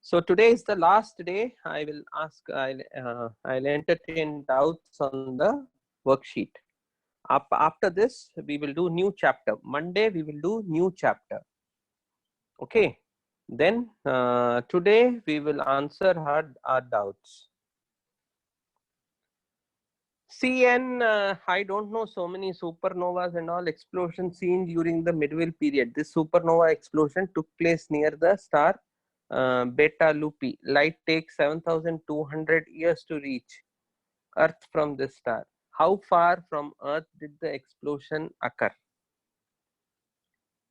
So today is the last day. I will ask, I'll entertain doubts on the worksheet. After this, we will do new chapter. Monday, we will do new chapter. Okay. Then today we will answer our doubts. CN, I don't know so many supernovas and all explosions seen during the medieval period. This supernova explosion took place near the star Beta Lupi. Light takes 7,200 years to reach Earth from this star. How far from Earth did the explosion occur?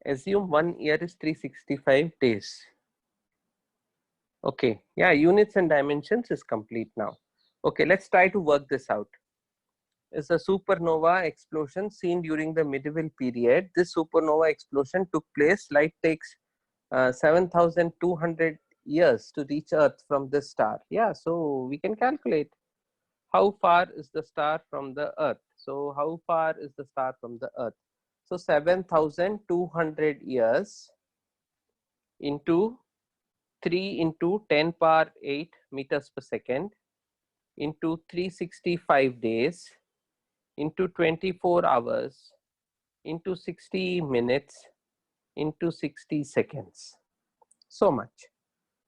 Assume 1 year is 365 days. Okay, yeah, units and dimensions is complete now. Okay, let's try to work this out. Is a supernova explosion seen during the medieval period. This supernova explosion took place. Light takes 7,200 years to reach Earth from this star. Yeah, so we can calculate how far is the star from the Earth. So how far is the star from the Earth? So 7,200 years into 3 into 10 power 8 meters per second into 365 days into 24 hours into 60 minutes into 60 seconds. So much.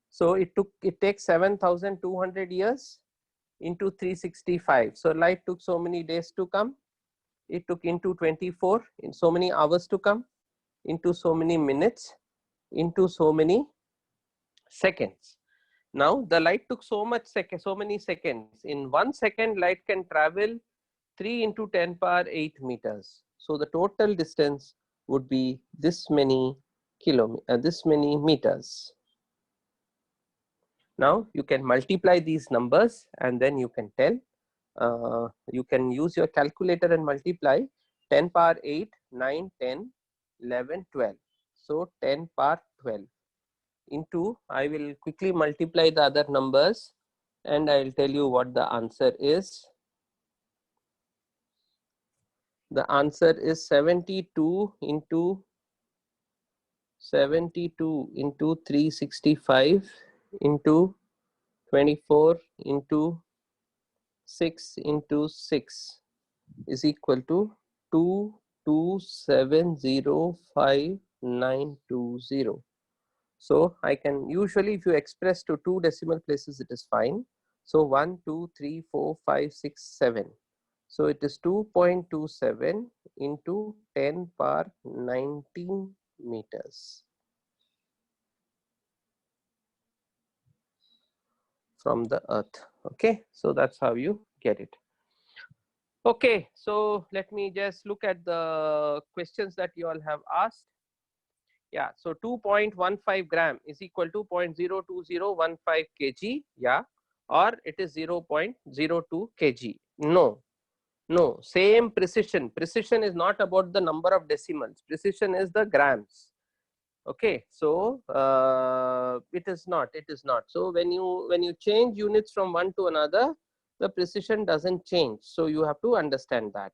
So it takes 7,200 years into 365. So light took so many days to come. It took into 24 in so many hours to come, into so many minutes, into so many seconds. Now the light took so many seconds. In 1 second, light can travel 3 into 10 power 8 meters. So the total distance would be this many meters. Now you can multiply these numbers and then you can tell. You can use your calculator and multiply 10 power 8, 9, 10, 11, 12. So 10 power 12 into, I will quickly multiply the other numbers and I will tell you what the answer is. The answer is 72 into 365 into 24 into 6 into 6 is equal to 22705,920. So I can usually, if you express to 2 decimal places, it is fine. So 1, 2, 3, 4, 5, 6, 7. So it is 2.27 into 10 power 19 meters from the Earth. Okay, so that's how you get it. Okay, so let me just look at the questions that you all have asked. Yeah, so 2.15 gram is equal to 0.02015 kg. Yeah, or it is 0.02 kg. No, no, same precision. Precision is not about the number of decimals. Precision is the grams. Okay, so it is not. So when you change units from one to another, the precision doesn't change. So you have to understand that.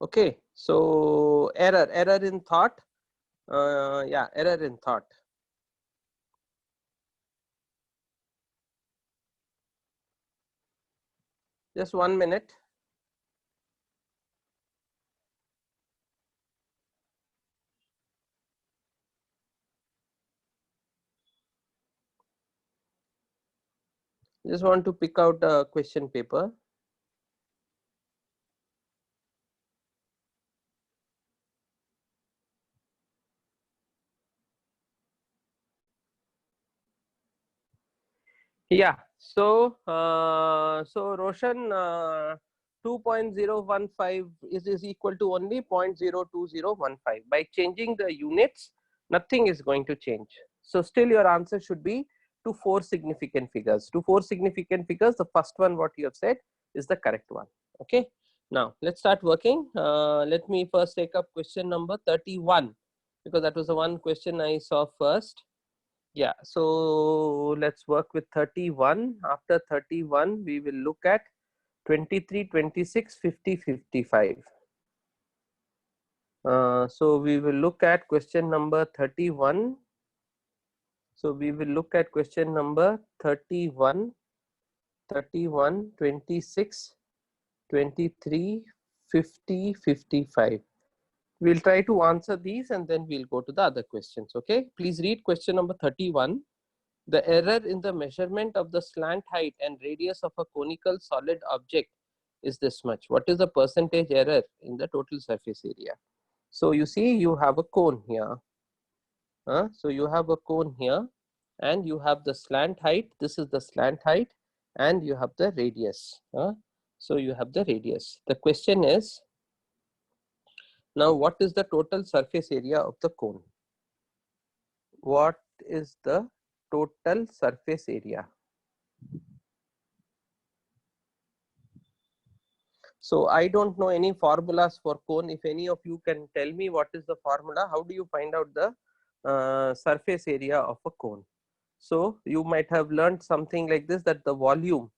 Okay, so error in thought. Yeah, error in thought. Just 1 minute. Just want to pick out a question paper. Yeah, so Roshan, 2.015 is equal to only 0.02015. By changing the units, nothing is going to change. So still your answer should be to 4 significant figures. To 4 significant figures, the first one what you have said is the correct one. Okay, now let's start working. Let me first take up question number 31, because that was the one question I saw first. Yeah, so let's work with 31. After 31, we will look at 23, 26, 50, 55. So we will look at question number 31. So we will look at question number 31, 31, 26, 23, 50, 55. We'll try to answer these and then we'll go to the other questions. Okay, please read question number 31. The error in the measurement of the slant height and radius of a conical solid object is this much. What is the percentage error in the total surface area? So you see, you have a cone here. So you have a cone here and you have the slant height. This is the slant height and you have the radius. So you have the radius. The question is, now what is the total surface area of the cone? What is the total surface area? So I don't know any formulas for cone. If any of you can tell me what is the formula, how do you find out the surface area of a cone? So you might have learned something like this, that the volume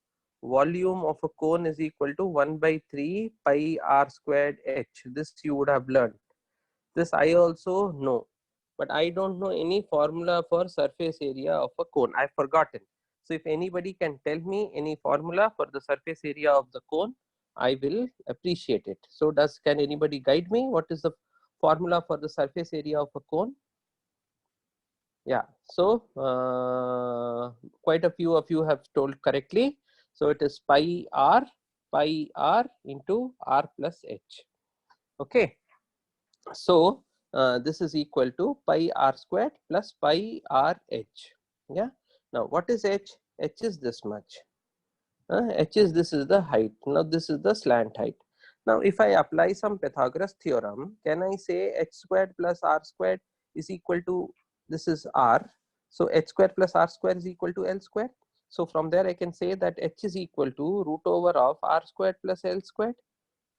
of a cone is equal to 1 by 3 pi r squared h. This you would have learned. This I also know, but I don't know any formula for surface area of a cone. I've forgotten. So if anybody can tell me any formula for the surface area of the cone, I will appreciate it. So can anybody guide me? What is the formula for the surface area of a cone? Yeah, so quite a few of you have told correctly. So it is pi r into r plus h. Okay, so this is equal to pi r squared plus pi r h. Yeah, now what is h? H is this much. H is, this is the height. Now this is the slant height. Now if I apply some Pythagoras theorem, can I say h squared plus r squared is equal to, this is r, so h squared plus r squared is equal to l squared. So from there I can say that h is equal to root over of r squared plus l squared,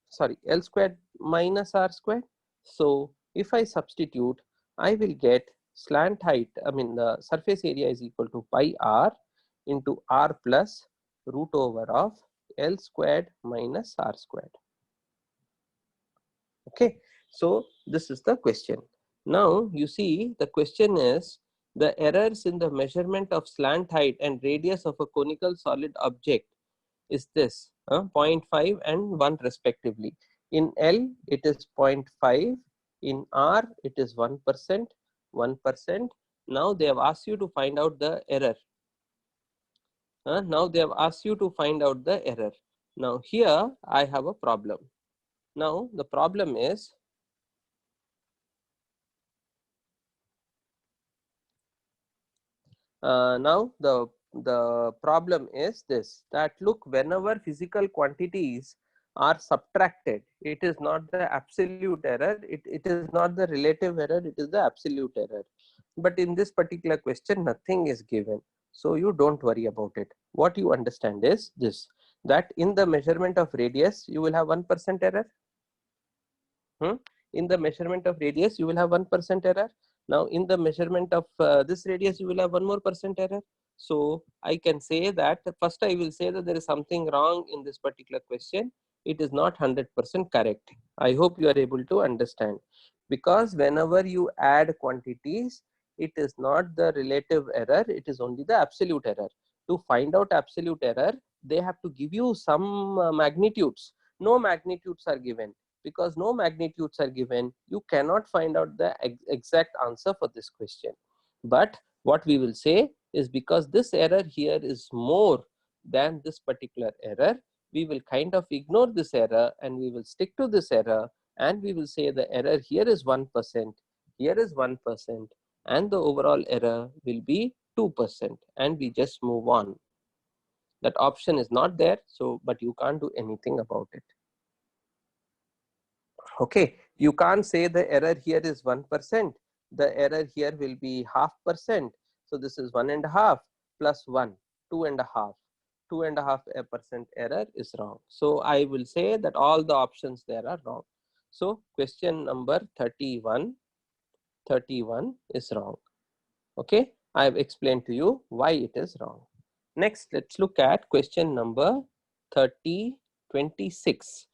sorry, l squared minus r squared. So if I substitute, I will get slant height, I mean the surface area is equal to pi r into r plus root over of l squared minus r squared. Okay, so this is the question. Now you see, the question is, the errors in the measurement of slant height and radius of a conical solid object is this 0.5 and 1 respectively. In L it is 0.5, in R it is 1%, 1%. Now they have asked you to find out the error. Now they have asked you to find out the error. Now here I have a problem. Now the problem is, now the problem is this, that look, whenever physical quantities are subtracted, it is not the absolute error, it is not the relative error, it is the absolute error. But in this particular question, nothing is given, so you don't worry about it. What you understand is this, that in the measurement of radius you will have 1% error. In the measurement of radius you will have 1% error. Now in the measurement of this radius you will have 1 more % error. So I can say that, first I will say that there is something wrong in this particular question. It is not 100% correct. I hope you are able to understand, because whenever you add quantities, it is not the relative error, it is only the absolute error. To find out absolute error, they have to give you some magnitudes. No magnitudes are given. Because no magnitudes are given, you cannot find out the exact answer for this question. But what we will say is, because this error here is more than this particular error, we will kind of ignore this error and we will stick to this error, and we will say the error here is 1%, here is 1%, and the overall error will be 2%, and we just move on. That option is not there, so but you can't do anything about it. Okay, you can't say the error here is 1%, the error here will be 0.5%. So this is 1.5 plus 1, 2.5. 2.5% error is wrong. So I will say that all the options there are wrong. So question number 31 is wrong. Okay, I have explained to you why it is wrong. Next, let's look at question number 26.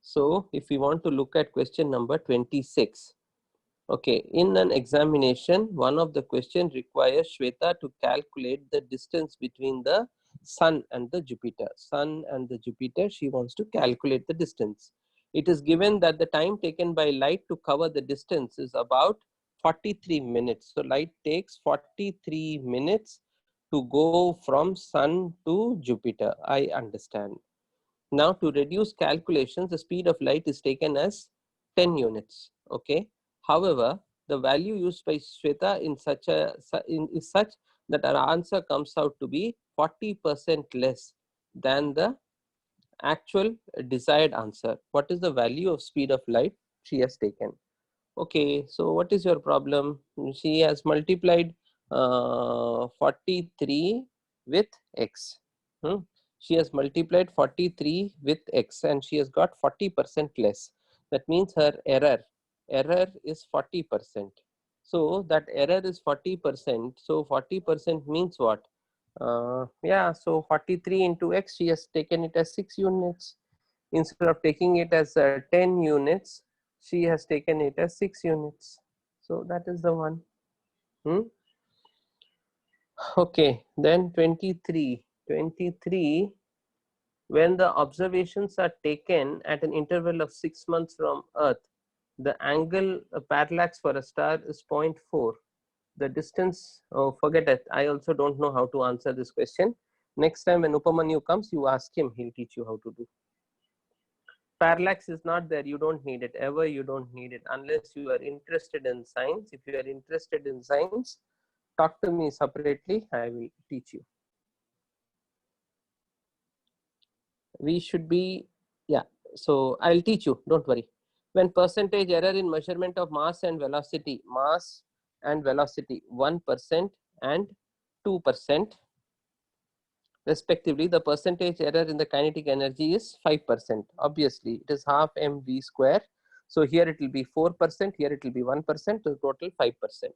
So if we want to look at question number 26, okay, in an examination, one of the question requires Shweta to calculate the distance between the Sun and the Jupiter. Sun and the Jupiter, she wants to calculate the distance. It is given that the time taken by light to cover the distance is about 43 minutes. So light takes 43 minutes to go from Sun to Jupiter. I understand. Now to reduce calculations, the speed of light is taken as 10 units. Okay. However, the value used by Shweta is such that our answer comes out to be 40% less than the actual desired answer. What is the value of speed of light she has taken? Okay, so what is your problem? She has multiplied 43 with x. She has multiplied 43 with x and she has got 40% less. That means her error is 40%. So that error is 40%. So 40% means what? Yeah, so 43 into x, she has taken it as 6 units. Instead of taking it as 10 units, she has taken it as 6 units. So that is the one. Okay, then 23. When the observations are taken at an interval of 6 months from Earth, the angle parallax for a star is 0.4. The distance, oh, forget it. I also don't know how to answer this question. Next time when Upamanyu comes, you ask him, he'll teach you how to do. Parallax is not there, you don't need it, ever you don't need it unless you are interested in science. If you are interested in science, talk to me separately, I will teach you. We should be, yeah, so I'll teach you, don't worry. When percentage error in measurement of mass and velocity 1% and 2%, respectively, the percentage error in the kinetic energy is 5%. Obviously, it is half mv square. So here it will be 4%, here it will be 1%, so total 5%.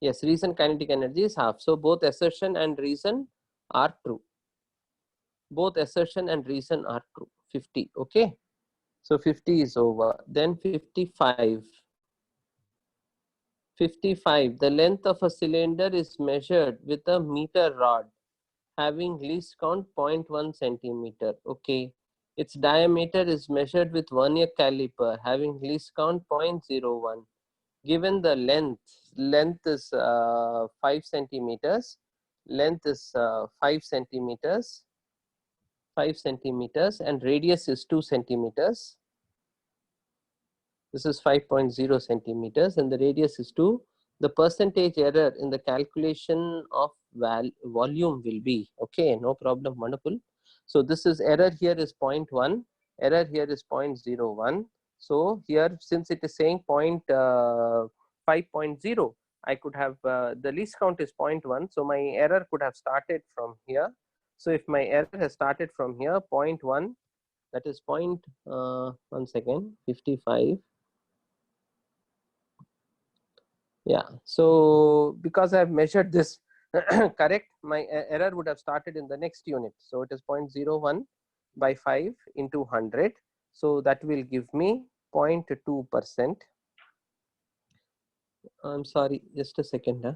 Yes, reason kinetic energy is half. So both assertion and reason are true. Both assertion and reason are true. 50, okay. So 50 is over. Then 55. 55, the length of a cylinder is measured with a meter rod having least count 0.1 centimeter. Okay. Its diameter is measured with vernier caliper having least count 0.01. Given the length is 5 centimeters, length is 5 centimeters, and radius is 2 centimeters. This is 5.0 centimeters and the radius is 2. The percentage error in the calculation of volume will be, okay, no problem, wonderful. So this is error here is 0.1, error here is 0.01. So here, since it is saying 5.0, I could have, the least count is 0.1. So my error could have started from here. So if my error has started from here, 0.1, that is 1 second, 55. Yeah, so because I have measured this correct, my error would have started in the next unit. So it is 0.01 by 5 into 100. So that will give me 0.2%. I'm sorry, just a second. Huh?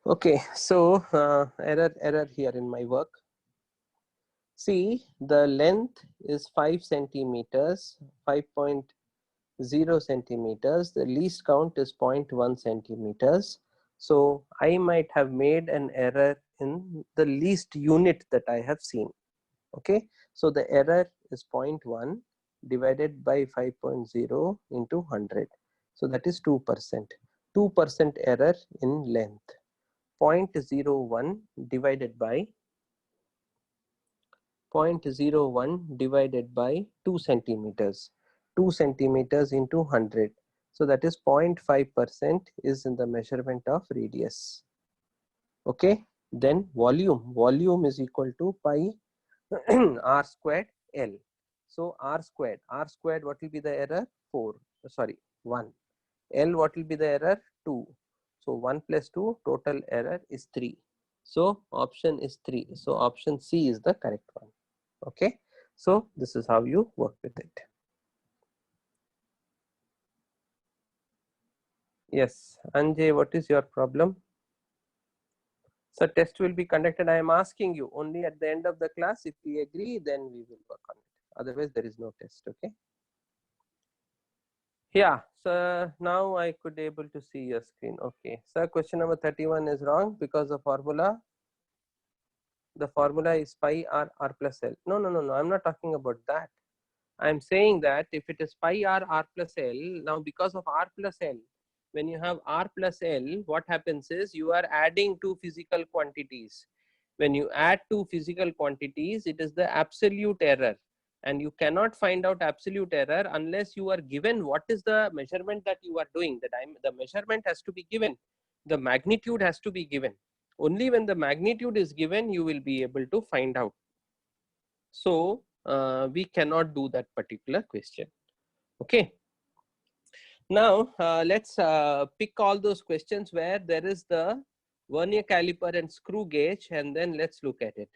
Okay, so error here in my work. See, the length is 5 centimeters, 5.0 centimeters. The least count is 0.1 centimeters. So I might have made an error in the least unit that I have seen. Okay, so the error is 0.1 divided by 5.0 into 100. So that is 2%. 2% error in length. 0.01 divided by 0.01 divided by 2 centimeters. 2 centimeters into 100. So that is 0.5% is in the measurement of radius. Okay, then volume. Volume is equal to pi r squared L. So r squared, what will be the error? 4, sorry, 1. L, what will be the error? 2. So 1 plus 2, total error is 3. So option is 3. So option C is the correct one. Okay. So this is how you work with it. Yes, Anjay, what is your problem? So test will be conducted. I am asking you only at the end of the class. If we agree, then we will work on it. Otherwise, there is no test. Okay. Yeah. So now I could able to see your screen. Okay. So question number 31 is wrong because the formula. The formula is pi r plus L. No, no, no, no. I'm not talking about that. I'm saying that if it is pi r plus L, now because of r plus L, when you have r plus L, what happens is you are adding two physical quantities. When you add two physical quantities, it is the absolute error. And you cannot find out absolute error unless you are given what is the measurement that you are doing. The measurement has to be given. The magnitude has to be given. Only when the magnitude is given, you will be able to find out. So we cannot do that particular question. Okay. Now let's pick all those questions where there is the vernier caliper and screw gauge, and then let's look at it.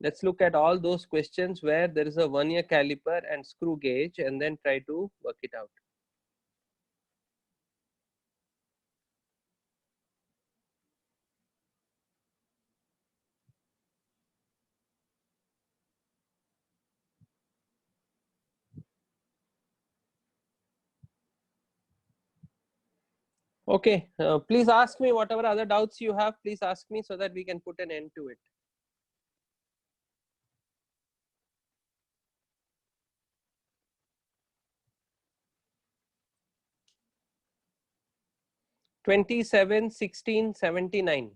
Let's look at all those questions where there is a vernier caliper and screw gauge, and then try to work it out. Okay, please ask me whatever other doubts you have, please ask me so that we can put an end to it. (27, 16, 79).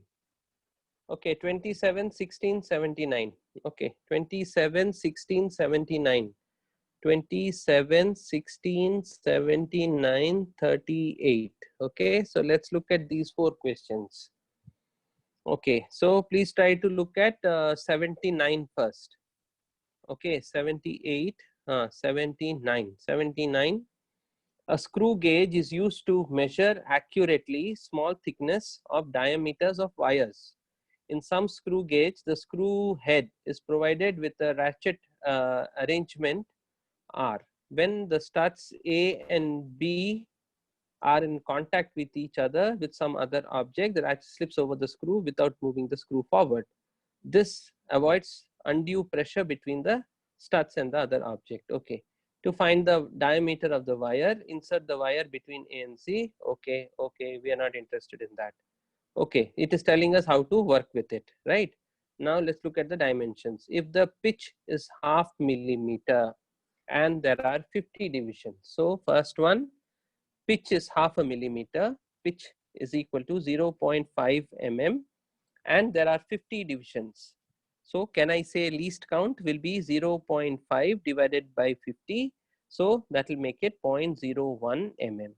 Okay, 27, 16, 79. Okay, 27, 16, 79. 27, 16, 79, 38. Okay, so let's look at these four questions. Okay, so please try to look at 79 first. Okay, 78, 79, 79. A screw gauge is used to measure accurately small thickness of diameters of wires. In some screw gauge, the screw head is provided with a ratchet arrangement R. When the studs A and B are in contact with each other with some other object, the ratchet slips over the screw without moving the screw forward. This avoids undue pressure between the studs and the other object. Okay. To find the diameter of the wire, insert the wire between A and C. Okay, okay, we are not interested in that. Okay, it is telling us how to work with it, right? Now let's look at the dimensions. If the pitch is half millimeter and there are 50 divisions. So first one, pitch is half a millimeter, pitch is equal to 0.5 mm, and there are 50 divisions. So can I say least count will be 0.5 divided by 50. So that will make it 0.01 mm.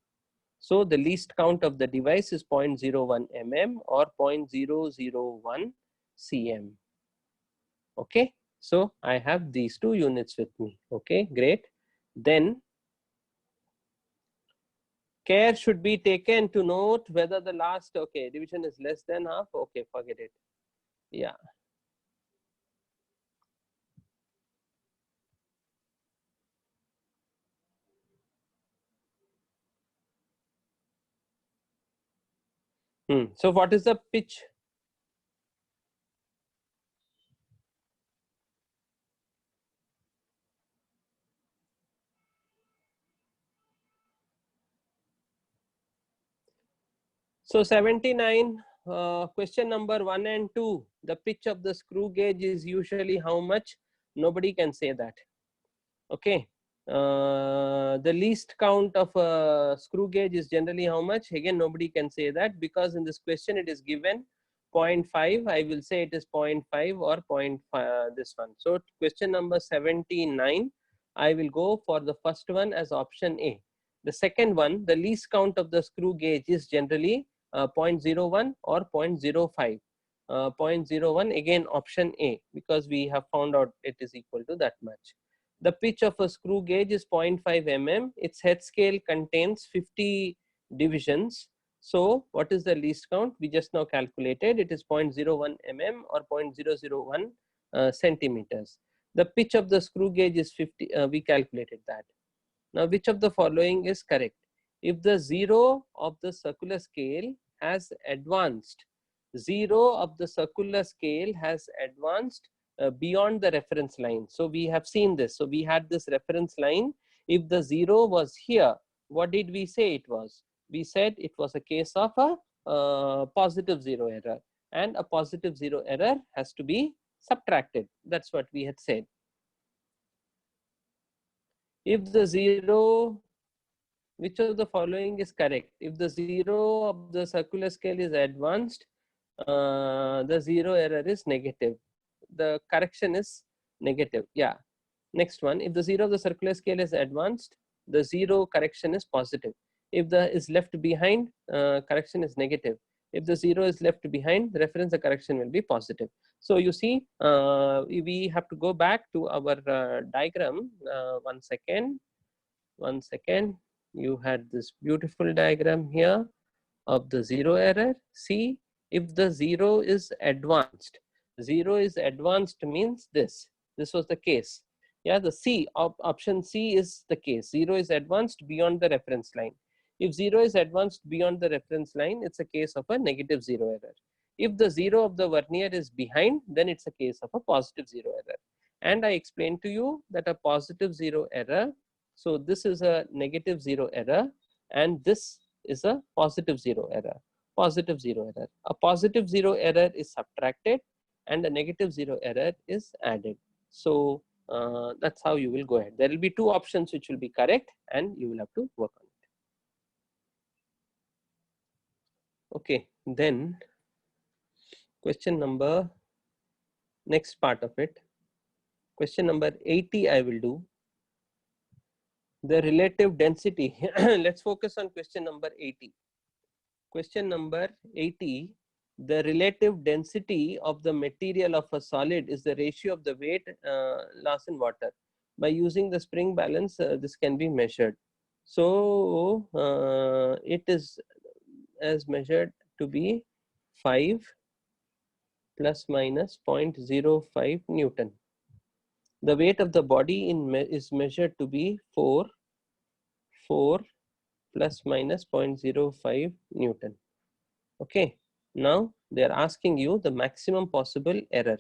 So the least count of the device is 0.01 mm or 0.001 cm. Okay, so I have these two units with me. Okay, great. Then care should be taken to note whether the last, okay, division is less than half. Okay, forget it. Yeah. So what is the pitch? So 79, question number 1 and 2, the pitch of the screw gauge is usually how much? Nobody can say that. Okay. The least count of a screw gauge is generally how much? Again, nobody can say that because in this question it is given 0.5. I will say it is 0.5 or 0.5, this one. So question number 79, I will go for the first one as option A. The second one, the least count of the screw gauge is generally 0.01 or 0.05. 0.01, again option A, because we have found out it is equal to that much. The pitch of a screw gauge is 0.5 mm. Its head scale contains 50 divisions. So what is the least count? We just now calculated. It is 0.01 mm or 0.001 centimeters. The pitch of the screw gauge is 50. We calculated that. Now, which of the following is correct? If the zero of the circular scale has advanced, zero of the circular scale has advanced beyond the reference line. So we have seen this. So we had this reference line. If the zero was here, what did we say it was? We said it was a case of a positive zero error, and a positive zero error has to be subtracted. That's what we had said. If the zero, which of the following is correct? If the zero of the circular scale is advanced, the zero error is negative. The correction is negative. Yeah. Next one, if the zero of the circular scale is advanced, the zero correction is positive. If the is left behind, correction is negative. If the zero is left behind, the reference, the correction will be positive. So you see, we have to go back to our diagram. One second. You had this beautiful diagram here of the zero error. See, if the zero is advanced means this was the case. Yeah, the C, option C is the case. Zero is advanced beyond the reference line. If zero is advanced beyond the reference line, it's a case of a negative zero error. If the zero of the vernier is behind, then it's a case of a positive zero error. And I explained to you that a positive zero error, so this is a negative zero error, and this is a positive zero error. Positive zero error. A positive zero error is subtracted, and a negative zero error is added. So that's how you will go ahead. There will be two options which will be correct, and you will have to work on it. Okay, then question number, next part of it, question number 80 I will do. The relative density. Let's focus on question number 80. Question number 80. The relative density of the material of a solid is the ratio of the weight loss in water. By using the spring balance, this can be measured. So it is as measured to be 5 plus minus 0.05 Newton. The weight of the body is measured to be 4 plus minus 0.05 Newton. Okay, now they are asking you the maximum possible error,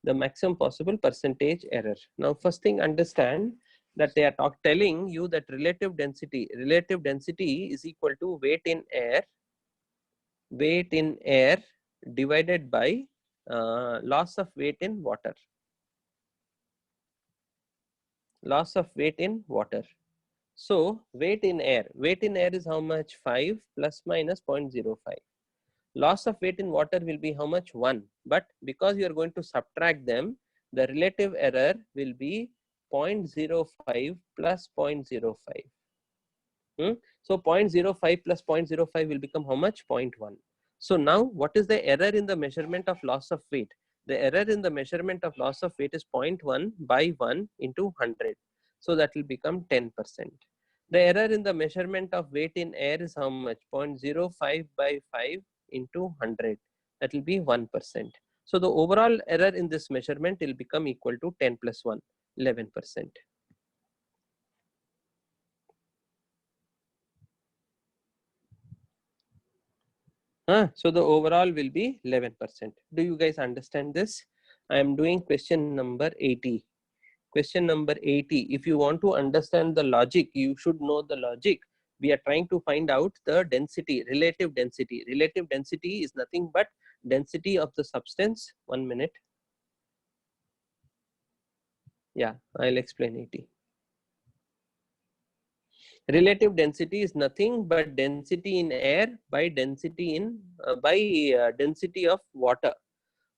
the maximum possible percentage error. Now first thing, understand that they are telling you that relative density is equal to weight in air divided by loss of weight in water. Loss of weight in water. So weight in air is how much? 5 plus minus 0.05. Loss of weight in water will be how much? 1. But because you are going to subtract them, the relative error will be 0.05 plus 0.05. So 0.05 plus 0.05 will become how much? 0.1. So now what is the error in the measurement of loss of weight? The error in the measurement of loss of weight is 0.1 by 1 into 100. So that will become 10%. The error in the measurement of weight in air is how much? 0.05 by 5 into 100. That will be 1%. So the overall error in this measurement will become equal to 10 plus 1, 11%. So the overall will be 11%. Do you guys understand this? I am doing question number 80. Question number 80. If you want to understand the logic, you should know the logic. We are trying to find out the density, relative density. Relative density is nothing but density of the substance. 1 minute. Yeah, I'll explain 80. Relative density is nothing but density in air by density in density of water.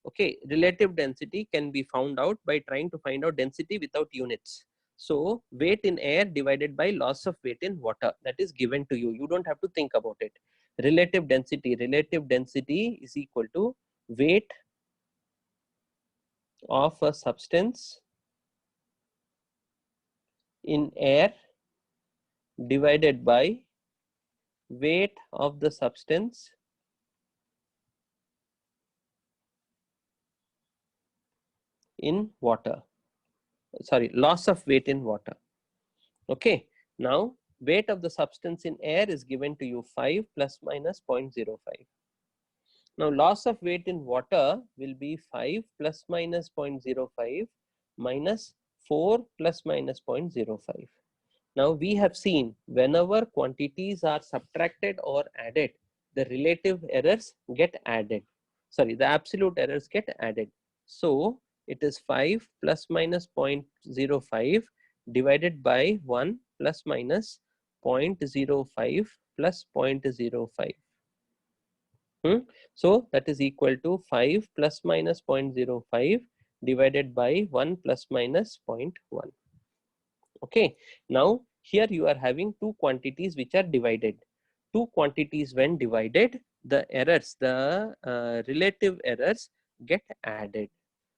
Okay, relative density can be found out by trying to find out density without units. So weight in air divided by loss of weight in water, that is given to you. You don't have to think about it. Relative density is equal to weight of a substance in air divided by weight of the substance in water. Sorry, loss of weight in water. Okay, now weight of the substance in air is given to you 5 plus minus 0.05. Now loss of weight in water will be 5 plus minus 0.05 minus 4 plus minus 0.05. Now we have seen whenever quantities are subtracted or added, the relative errors get added. Sorry, the absolute errors get added. So it is 5 plus minus 0.05 divided by 1 plus minus 0.05 plus 0.05. So that is equal to 5 plus minus 0.05 divided by 1 plus minus 0.1. Okay, now here you are having two quantities which are divided. Two quantities when divided, the errors, the relative errors get added.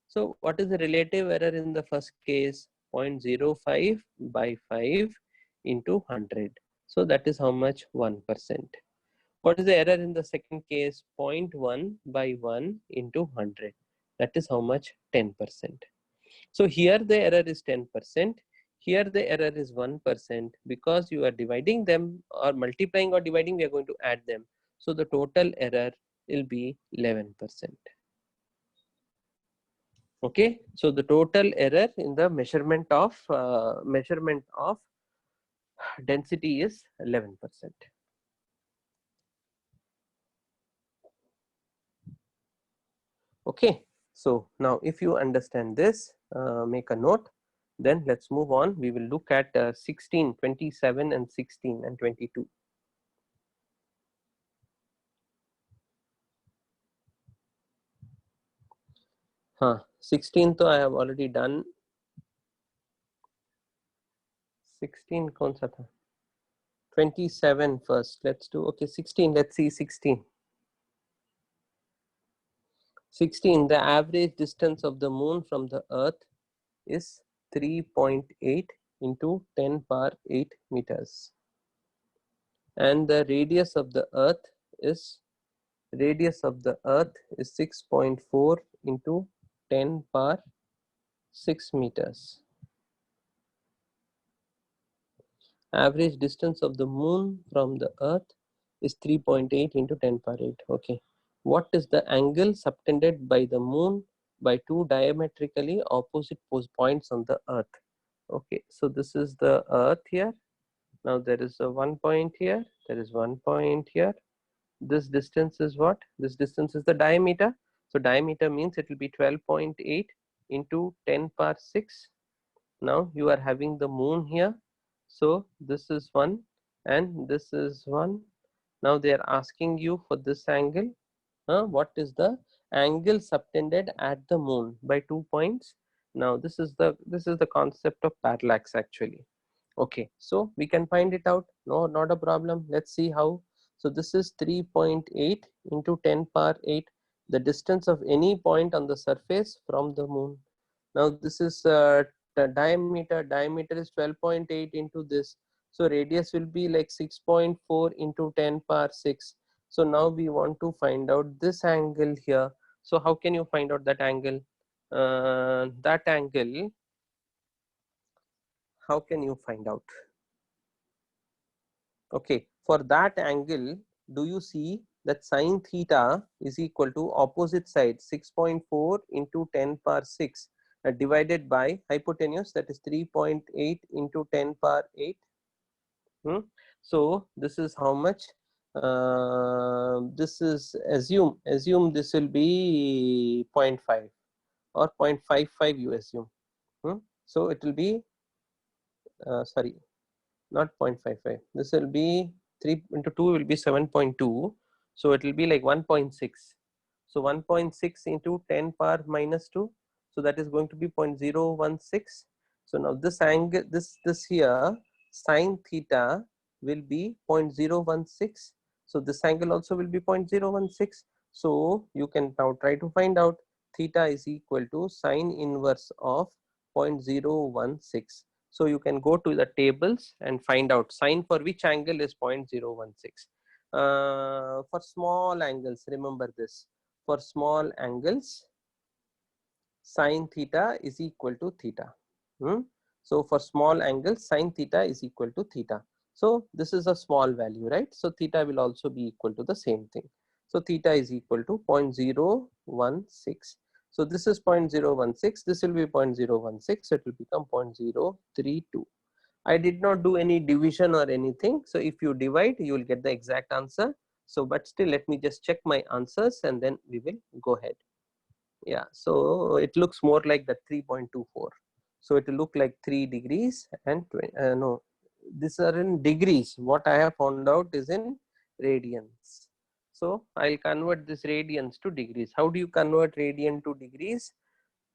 So what is the relative error in the first case? 0.05 by 5 into 100. So that is how much? 1%. What is the error in the second case? 0.1 by 1 into 100. That is how much? 10%. So here the error is 10%. Here the error is 1%. Because you are dividing them or multiplying or dividing, we are going to add them. So the total error will be 11%. Okay, so the total error in the measurement of density is 11%. Okay, so now if you understand this, make a note. Then let's move on. We will look at 16, 27 and 16 and 22. Huh, 16 तो I have already done. 16 कौन सा था? 27 first. Let's do, okay, 16. Let's see 16. 16, the average distance of the moon from the earth is 3.8 into 10 power 8 meters. And the radius of the earth is 6.4 into 10 power 6 meters. Average distance of the moon from the earth is 3.8 into 10 power 8. Okay. What is the angle subtended by the moon by two diametrically opposite points on the earth? Okay, so this is the earth here. Now there is a 1 point here, there is 1 point here. This distance is what? This distance is the diameter. So diameter means it will be 12.8 into 10 power 6. Now you are having the moon here. So this is 1 and this is 1. Now they are asking you for this angle. What is the angle subtended at the moon by 2 points? Now this is the concept of parallax actually. Okay, so we can find it out. No, not a problem. Let's see how. So this is 3.8 into 10 power 8, the distance of any point on the surface from the moon. Now this is the diameter. Diameter is 12.8 into this. So radius will be like 6.4 into 10 power 6. So now we want to find out this angle here. So how can you find out that angle? That angle, how can you find out? Okay, for that angle, do you see that sine theta is equal to opposite side 6.4 into 10 power 6 divided by hypotenuse, that is 3.8 into 10 power 8. So this is how much? This is assume this will be 0.5 or 0.55 you assume. So it will be sorry, not 0.55. This will be 3 into 2 will be 7.2. So it will be like 1.6. So 1.6 into 10 power minus 2. So that is going to be 0.016. So now this angle, this here, sine theta will be 0.016. So this angle also will be 0.016. So you can now try to find out theta is equal to sine inverse of 0.016. So you can go to the tables and find out sine for which angle is 0.016. For small angles, remember this, for small angles, sine theta is equal to theta. So for small angles, sine theta is equal to theta. So this is a small value, right? So theta will also be equal to the same thing. So theta is equal to 0.016. So this is 0.016, this will be 0.016, so it will become 0.032. I did not do any division or anything. So if you divide, you will get the exact answer. So, but still, let me just check my answers and then we will go ahead. Yeah, so it looks more like the 3.24. So it will look like 3 degrees and no, these are in degrees. What I have found out is in radians. So I'll convert this radians to degrees. How do you convert radian to degrees?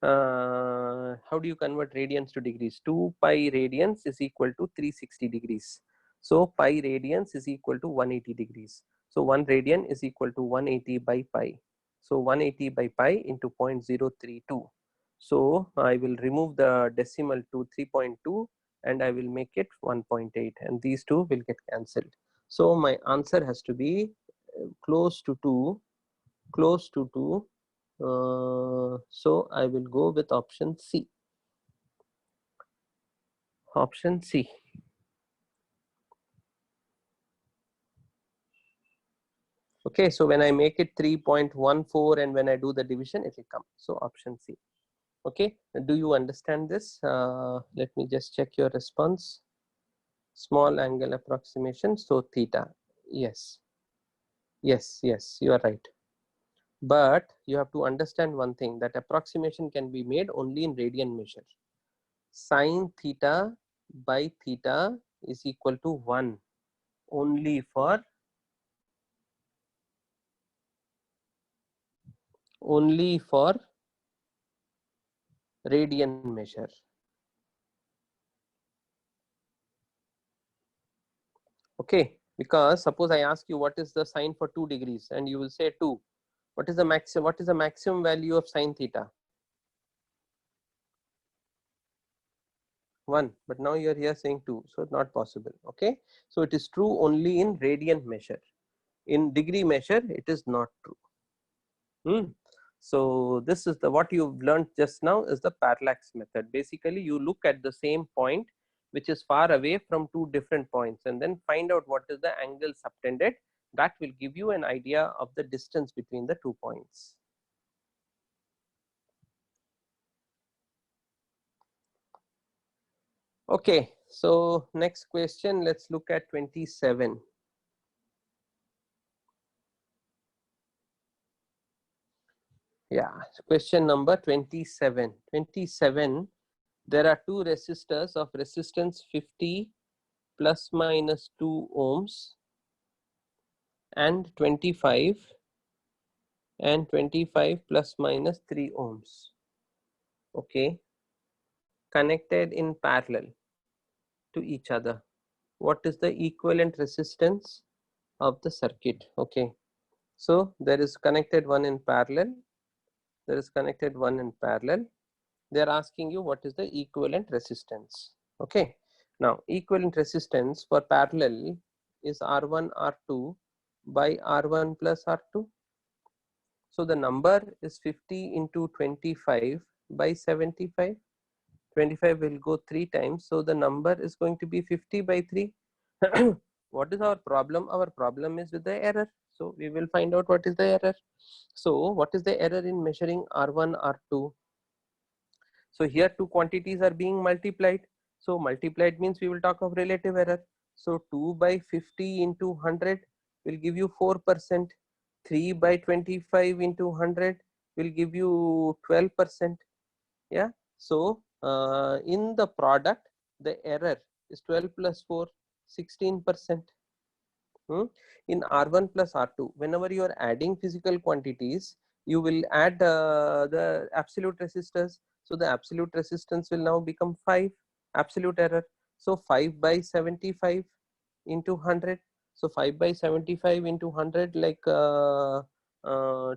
How do you convert radians to degrees? 2 pi radians is equal to 360 degrees. So pi radians is equal to 180 degrees. So 1 radian is equal to 180 by pi. So 180 by pi into 0.032. So I will remove the decimal to 3.2 and I will make it 1.8, and these two will get cancelled. So my answer has to be close to 2, close to 2. So I will go with option C. Option C. Okay, so when I make it 3.14 and when I do the division, it will come. So option C. Okay, do you understand this? Let me just check your response. Small angle approximation, so theta. Yes, yes, yes, you are right. But you have to understand one thing, that approximation can be made only in radian measure. Sine theta by theta is equal to 1 only for radian measure. Okay, because suppose I ask you what is the sine for 2 degrees and you will say 2. What is the maximum value of sine theta? 1, but now you are here saying 2, so not possible. Okay, so it is true only in radian measure. In degree measure, it is not true. So this is the what you've learned just now is the parallax method. Basically, you look at the same point which is far away from two different points and then find out what is the angle subtended. That will give you an idea of the distance between the 2 points. Okay, so next question, let's look at 27. Yeah, question number 27. 27, there are two resistors of resistance 50 plus minus 2 ohms and 25 and 25 plus minus 3 ohms. Okay, connected in parallel to each other. What is the equivalent resistance of the circuit? Okay, so there is connected one in parallel, there is connected one in parallel. They are asking you what is the equivalent resistance. Okay, now equivalent resistance for parallel is R1 R2 by R1 plus R2. So the number is 50 into 25 by 75. 25 will go 3 times, so the number is going to be 50 by 3. What is our problem? Our problem is with the error. So we will find out what is the error. So what is the error in measuring R1, R2? So here two quantities are being multiplied. So multiplied means we will talk of relative error. So 2 by 50 into 100 will give you 4%. 3 by 25 into 100 will give you 12%. Yeah. So in the product, the error is 12 plus 4, 16%. In R1 plus R2, whenever you are adding physical quantities, you will add the absolute resistors. So the absolute resistance will now become 5, absolute error. So 5 by 75 into 100. So 5 by 75 into 100, like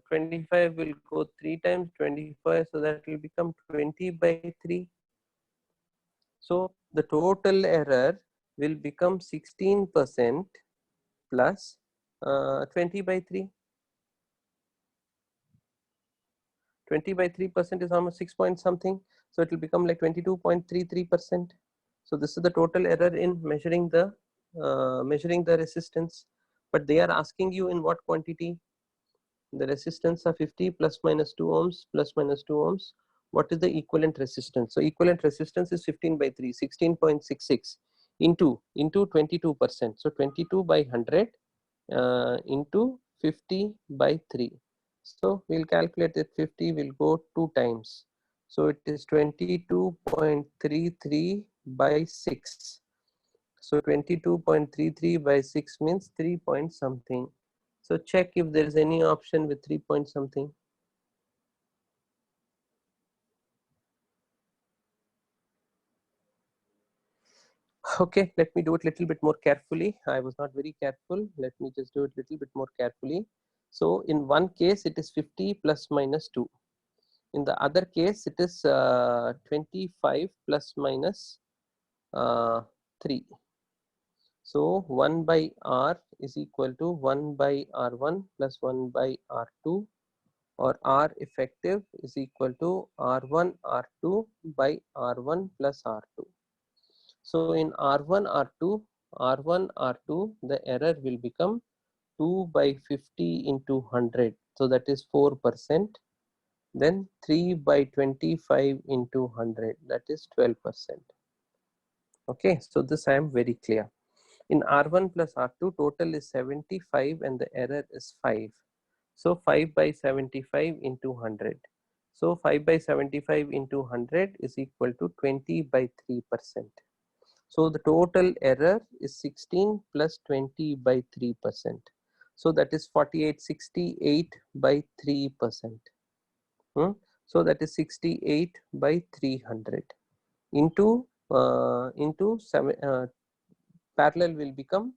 25 will go 3 times 25, so that will become 20 by 3. So the total error will become 16% plus 20 by 3. 20 by 3% is how much? 6 point something. So it will become like 22.33%. So this is the total error in measuring the resistance. But they are asking you in what quantity. The resistance of 50 plus minus 2 ohms plus minus 2 ohms. What is the equivalent resistance? So equivalent resistance is 15 by 3, 16.66 into 22%. So 22 by 100 into 50 by 3. So we'll calculate that 50 will go 2 times. So it is 22.33 by 6. So 22.33 by 6 means 3 point something. So check if there is any option with 3 point something. Okay, let me do it a little bit more carefully. I was not very careful. Let me just do it a little bit more carefully. So in one case, it is 50 plus minus 2. In the other case, it is 25 plus minus 3. So 1 by R is equal to 1 by R1 plus 1 by R2, or R effective is equal to R1 R2 by R1 plus R2. So in R1 R2, the error will become 2 by 50 into 100. So that is 4%. Then 3 by 25 into 100, that is 12%. Okay, so this I am very clear. In R1 plus R2, total is 75 and the error is 5. So 5 by 75 into 100. So 5 by 75 into 100 is equal to 20 by 3%. So the total error is 16 plus 20 by 3%. So that is 4868 by 3%. So that is 68 by 300 into parallel will become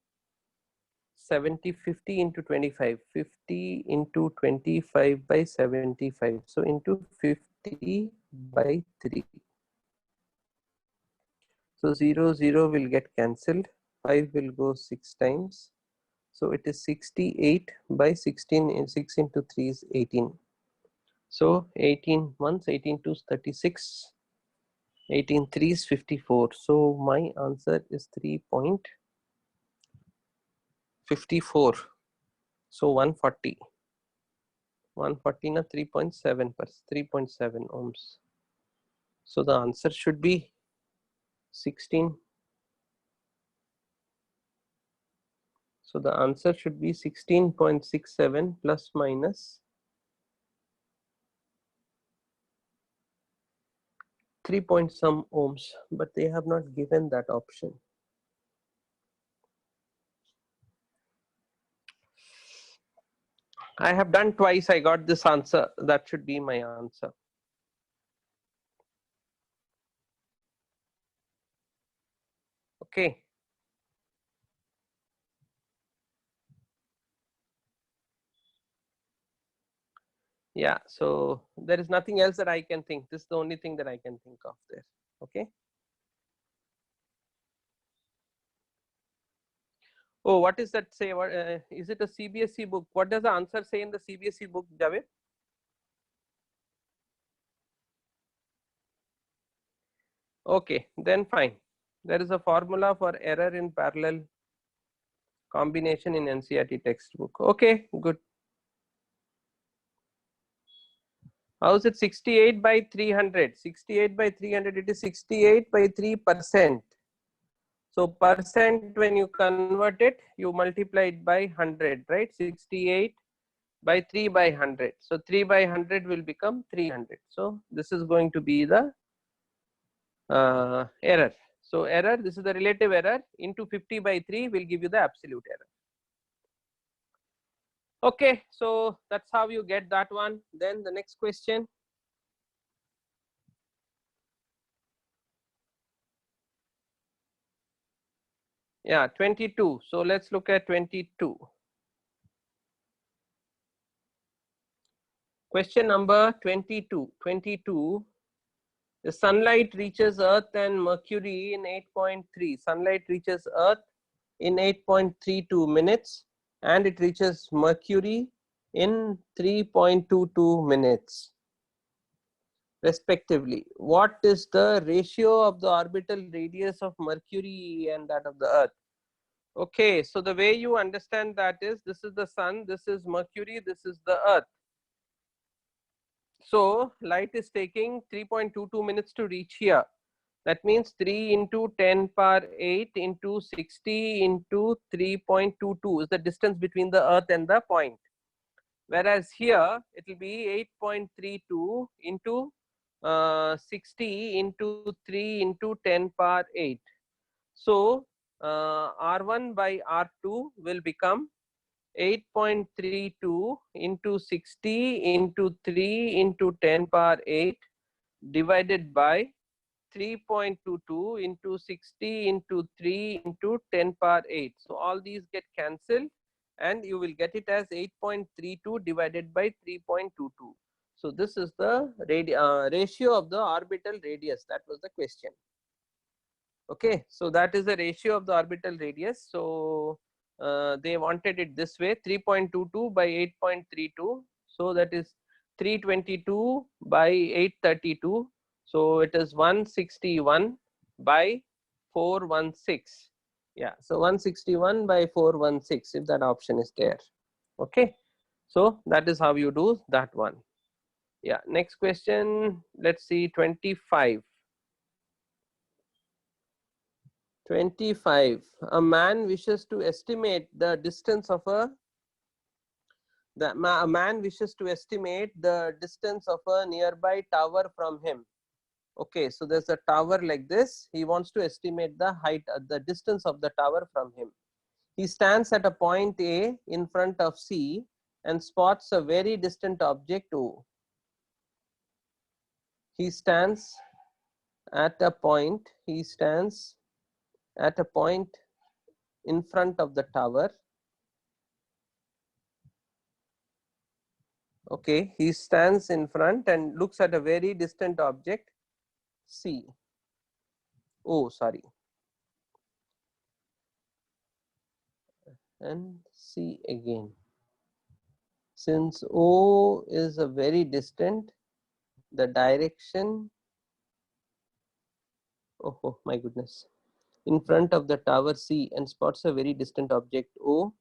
50 into 25, 50 into 25 by 75. So into 50 by 3. So 0 will get cancelled, 5 will go 6 times. So it is 68 by 16, and 6 into 3 is 18. So 18 once, 18 2 is 36, 18 3 is 54. So my answer is 3.54. So 140. 140 na 3.7 3.7 ohms. So the answer should be 16. So the answer should be 16.67 plus minus 3 point some ohms, but they have not given that option. I have done twice, I got this answer. That should be my answer. Okay. Yeah, so there is nothing else that I can think. This is the only thing that I can think of there. Okay. Oh, what is that say? What, is it a CBSE book? What does the answer say in the CBSE book, Javed? Okay, then fine. There is a formula for error in parallel combination in NCERT textbook. Okay, good. How is it 68 by 300? 68 by 300, it is 68 by 3%. So percent, when you convert it, you multiply it by 100, right? 68 by 3 by 100. So 3 by 100 will become 300. So this is going to be the error. So error, this is the relative error, into 50 by 3 will give you the absolute error. Okay, so that's how you get that one. Then the next question. Yeah, 22. So let's look at 22. Question number 22. 22. The sunlight reaches Earth and Mercury in 8.3. Sunlight reaches Earth in 8.32 minutes. and it reaches Mercury in 3.22 minutes respectively. What is the ratio of the orbital radius of Mercury and that of the Earth? Okay, so the way you understand that is, this is the sun, this is Mercury, this is the Earth. So light is taking 3.22 minutes to reach here. That means 3 into 10 power 8 into 60 into 3.22 is the distance between the Earth and the point. Whereas here it will be 8.32 into 60 into 3 into 10 power 8. So R1 by R2 will become 8.32 into 60 into 3 into 10 power 8 divided by 3.22 into 60 into 3 into 10 power 8. So all these get cancelled and you will get it as 8.32 divided by 3.22. So this is the ratio of the orbital radius. That was the question. Okay, so that is the ratio of the orbital radius. So they wanted it this way, 3.22 by 8.32. So that is 322 by 832. So it is 161 by 416. Yeah, so 161 by 416 if that option is there. Okay, so that is how you do that one. Yeah, next question, let's see, 25. 25. A man wishes to estimate the distance of a man wishes to estimate the distance of a nearby tower from him. Okay, so there's a tower like this. He wants to estimate the height, the distance of the tower from him. He stands at a point A in front of C and spots a very distant object O. He stands at a point. He stands at a point in front of the tower. Okay, he stands in front and looks at a very distant object C. Oh, sorry. And C again. Since O is a very distant, the direction, oh my goodness, in front of the tower C and spots a very distant object O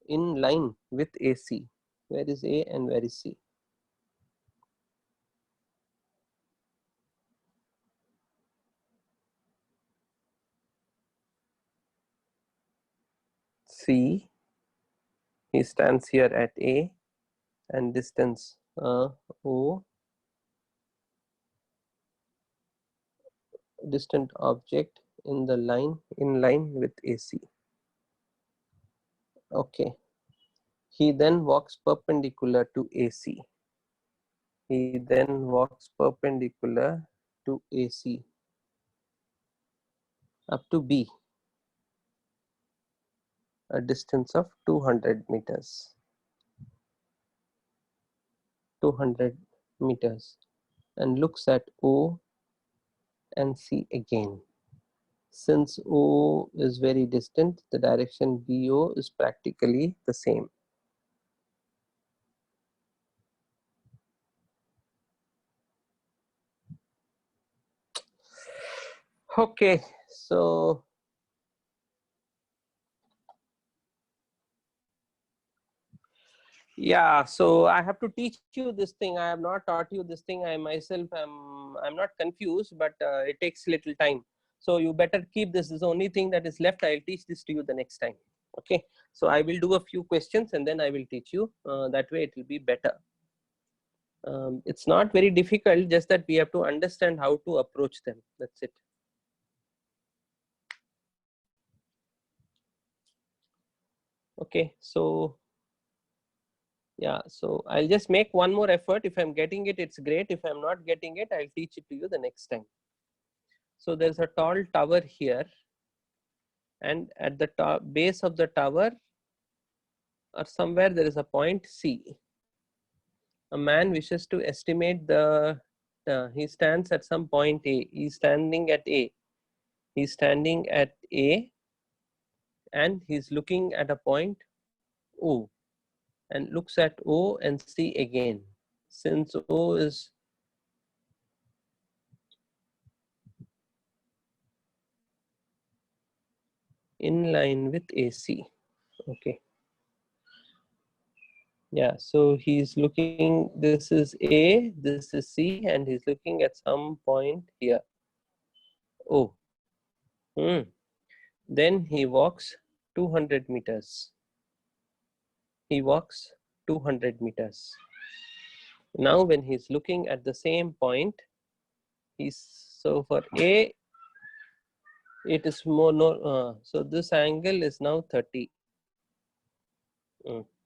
in line with AC. Where is A and where is C? C, he stands here at A and distance O, distant object in the line, in line with AC. Okay. He then walks perpendicular to AC. He then walks perpendicular to AC up to B, a distance of 200 meters. 200 meters, and looks at O and C again. Since O is very distant, the direction BO is practically the same. Okay, so yeah, so I have to teach you this thing. I have not taught you this thing. I myself I'm not confused, but it takes little time. So you better keep this. This is the only thing that is left. I'll teach this to you the next time. Okay, so I will do a few questions and then I will teach you. That way it will be better. It's not very difficult, just that we have to understand how to approach them. That's it. Okay, so yeah, so I'll just make one more effort. If I'm getting it, it's great. If I'm not getting it, I'll teach it to you the next time. So there's a tall tower here, and at the top base of the tower or somewhere there is a point C. A man wishes to estimate the, he stands at some point A. He's standing at A. He's standing at A and he's looking at a point O and looks at O and C again. Since O is in line with AC. Okay. Yeah, so he's looking, this is A, this is C, and he's looking at some point here. O. Then he walks 200 meters. He walks 200 meters. Now when he's looking at the same point, so for A, it is more, so this angle is now 30.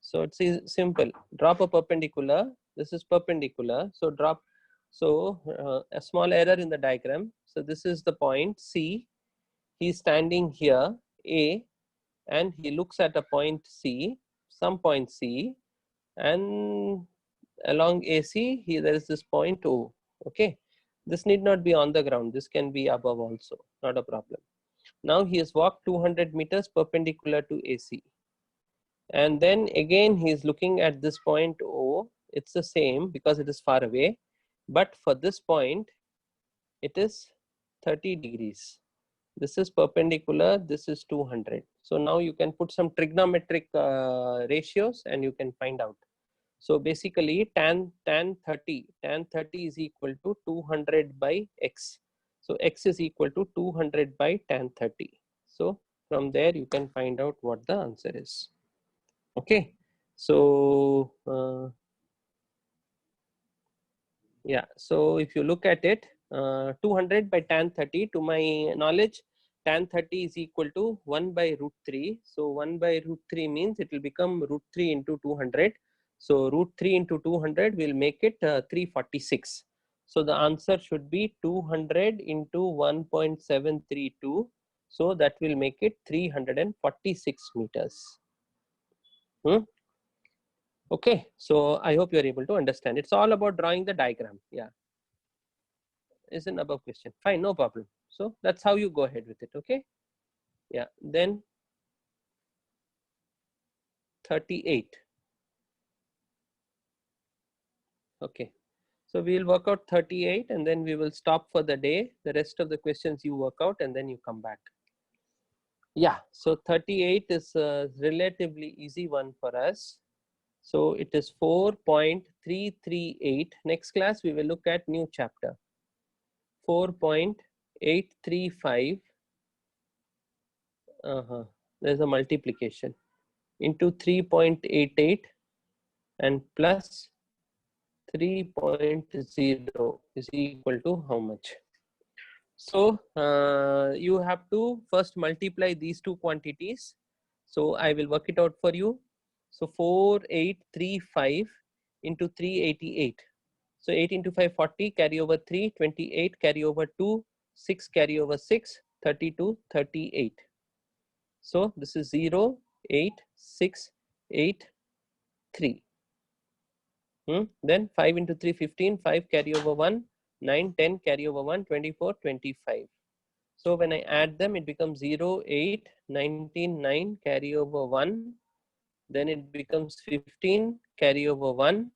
So it's simple. Drop a perpendicular. This is perpendicular. So drop. So a small error in the diagram. So this is the point C. He's standing here, A, and he looks at a point C, some point C, and along AC, there is this point O. Okay. This need not be on the ground. This can be above also. Not a problem. Now he has walked 200 meters perpendicular to AC. And then again he is looking at this point O. It's the same because it is far away, but for this point it is 30 degrees. This is perpendicular, this is 200. So now you can put some trigonometric ratios and you can find out. So basically tan 30 is equal to 200 by x. So x is equal to 200 by tan 30. So from there you can find out what the answer is. Okay, so yeah, so if you look at it, 200 by tan 30, to my knowledge, tan 30 is equal to 1 by root 3. So 1 by root 3 means it will become root 3 into 200. So root 3 into 200 will make it 346. So the answer should be 200 into 1.732. So that will make it 346 meters. Okay, so I hope you are able to understand. It's all about drawing the diagram. Yeah, is an above question. Fine, no problem. So that's how you go ahead with it. Okay. Yeah, then 38. Okay, so we'll work out 38 and then we will stop for the day. The rest of the questions you work out and then you come back. Yeah, so 38 is a relatively easy one for us. So it is 4.338. Next class, we will look at new chapter. 4.835. There's a multiplication into 3.88 and plus 3.0 is equal to how much? So you have to first multiply these two quantities. So I will work it out for you. So 4835 into 388. So 8 into 5, 40, carry over 3, 28, carry over 2, 6, carry over 6, 32, 38. So this is 0, 8, 6, 8, 3. Then 5 into 3, 15, 5 carry over 1, 9, 10 carry over 1, 24, 25. So when I add them, it becomes 0, 8, 19, 9 carry over 1. Then it becomes 15 carry over 1.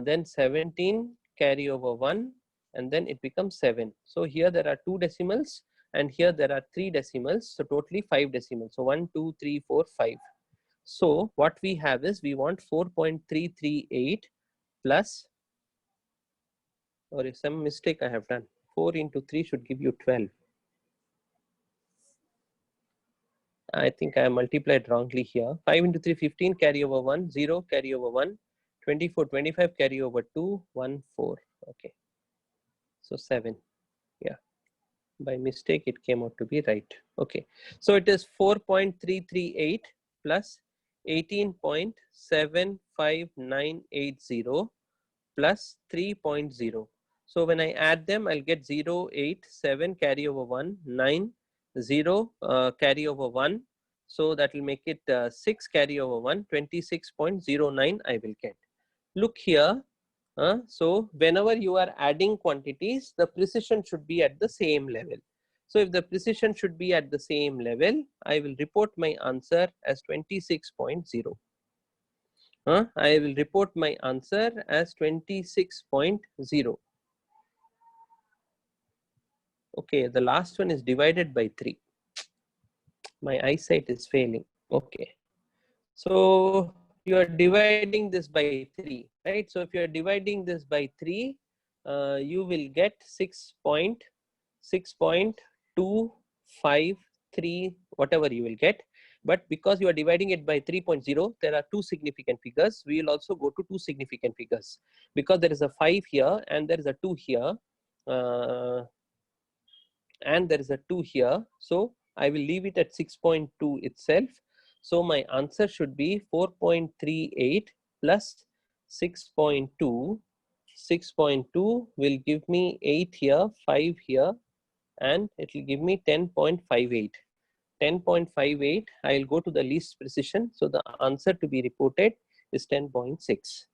Then 17 carry over 1. And then it becomes 7. So here there are 2 decimals and here there are 3 decimals. So totally 5 decimals. So 1, 2, 3, 4, 5. So what we have is we want 4.338 plus, or is some mistake I have done. 4 into 3 should give you 12. I think I multiplied wrongly here. 5 into 3, 15, carry over 1, 0, carry over 1, 24, 25, carry over 2, 1, 4. Okay. So 7. Yeah. By mistake, it came out to be right. Okay. So it is 4.338 plus 18.75980 plus 3.0. So when I add them, I'll get 0, 8, 7, carry over 1, 9, 0, carry over 1. So that will make it 6, carry over 1, 26.09 I will get. Look here. So whenever you are adding quantities, the precision should be at the same level. So if the precision should be at the same level, I will report my answer as 26.0. I will report my answer as 26.0. Okay, the last one is divided by 3. My eyesight is failing. Okay. So you are dividing this by 3, right? So if you are dividing this by 3, you will get 6.253, whatever you will get. But because you are dividing it by 3.0, there are 2 significant figures. We will also go to 2 significant figures because there is a 5 here and there is a 2 here. And there is a 2 here. So I will leave it at 6.2 itself. So my answer should be 4.38 plus 6.2. 6.2 will give me 8 here, 5 here, and it will give me 10.58. 10.58, I'll go to the least precision. So the answer to be reported is 10.6.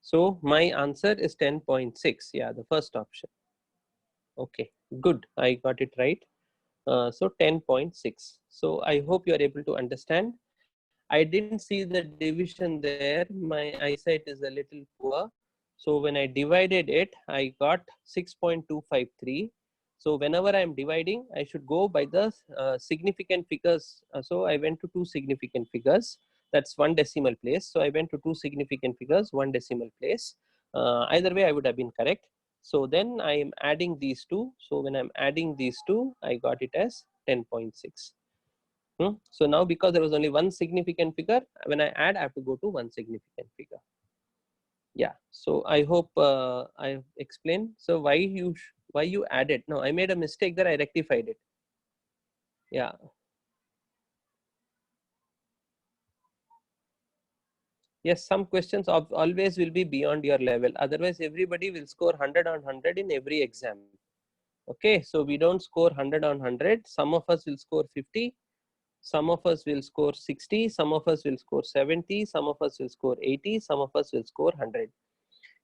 So my answer is 10.6. Yeah, the first option. Okay, good. I got it right. So 10.6. So I hope you are able to understand. I didn't see the division there. My eyesight is a little poor. So when I divided it, I got 6.253. So whenever I am dividing, I should go by the significant figures. So I went to 2 significant figures. That's 1 decimal place. So I went to 2 significant figures, 1 decimal place. Either way, I would have been correct. So then I am adding these two. So when I'm adding these two, I got it as 10.6. So now because there was only 1 significant figure, when I add, I have to go to 1 significant figure. Yeah. So I hope I explained. So why you added? No, I made a mistake there. I rectified it. Yeah. Yes, some questions always will be beyond your level. Otherwise, everybody will score 100 on 100 in every exam. Okay, so we don't score 100 on 100. Some of us will score 50. Some of us will score 60. Some of us will score 70. Some of us will score 80. Some of us will score 100.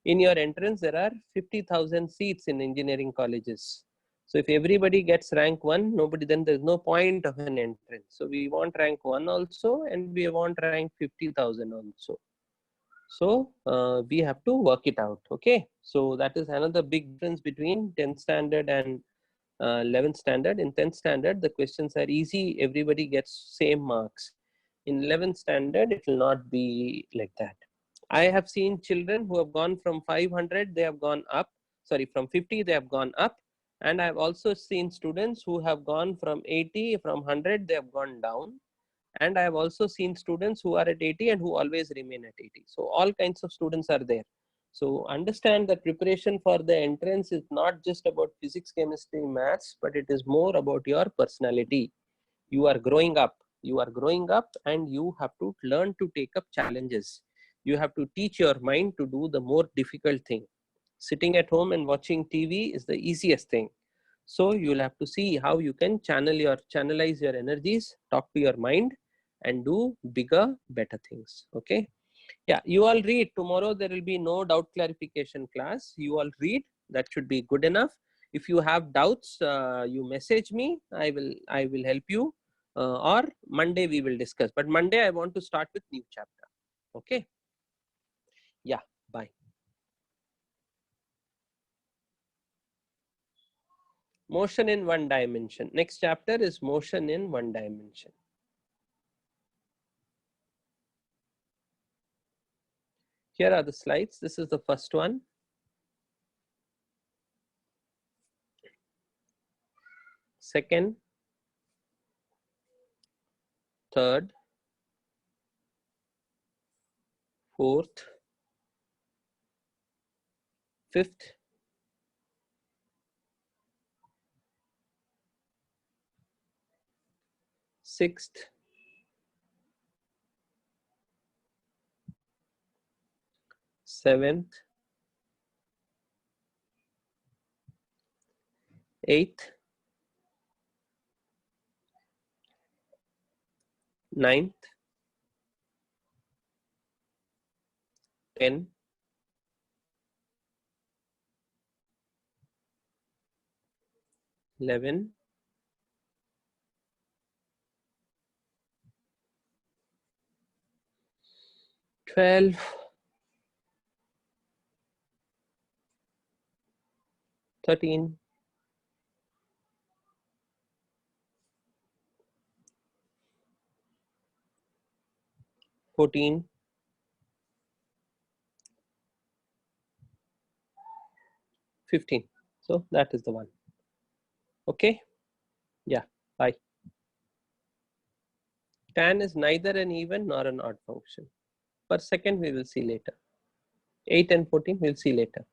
In your entrance, there are 50,000 seats in engineering colleges. So if everybody gets rank 1, then there's no point of an entrance. So we want rank 1 also, and we want rank 50,000 also. So we have to work it out. Okay. So that is another big difference between 10th standard and 11th standard. In 10th standard, the questions are easy. Everybody gets same marks. In 11th standard, it will not be like that. I have seen children who have gone from 500, they have gone up. Sorry, from 50, they have gone up. And I have also seen students who have gone from 80, from 100, they have gone down. And I have also seen students who are at 80 and who always remain at 80. So all kinds of students are there. So understand that preparation for the entrance is not just about physics, chemistry, maths, but it is more about your personality. You are growing up. You are growing up and you have to learn to take up challenges. You have to teach your mind to do the more difficult thing. Sitting at home and watching TV is the easiest thing. So you'll have to see how you can channelize your energies, talk to your mind and do bigger, better things. Okay. Yeah, you all read. Tomorrow there will be no doubt clarification class. You all read. That should be good enough. If you have doubts, you message me. I will help you. Or Monday we will discuss. But Monday I want to start with new chapter. Okay. Yeah. Bye. Motion in one dimension. Next chapter is motion in one dimension. Here are the slides. This is the first one. Second, third, fourth, fifth, sixth, seventh, eighth, ninth, 10, 11, 12, 13, 14, 15. So that is the one. Okay. Yeah. Bye. Tan is neither an even nor an odd function. Per second we will see later. 8 and 14 we'll see later.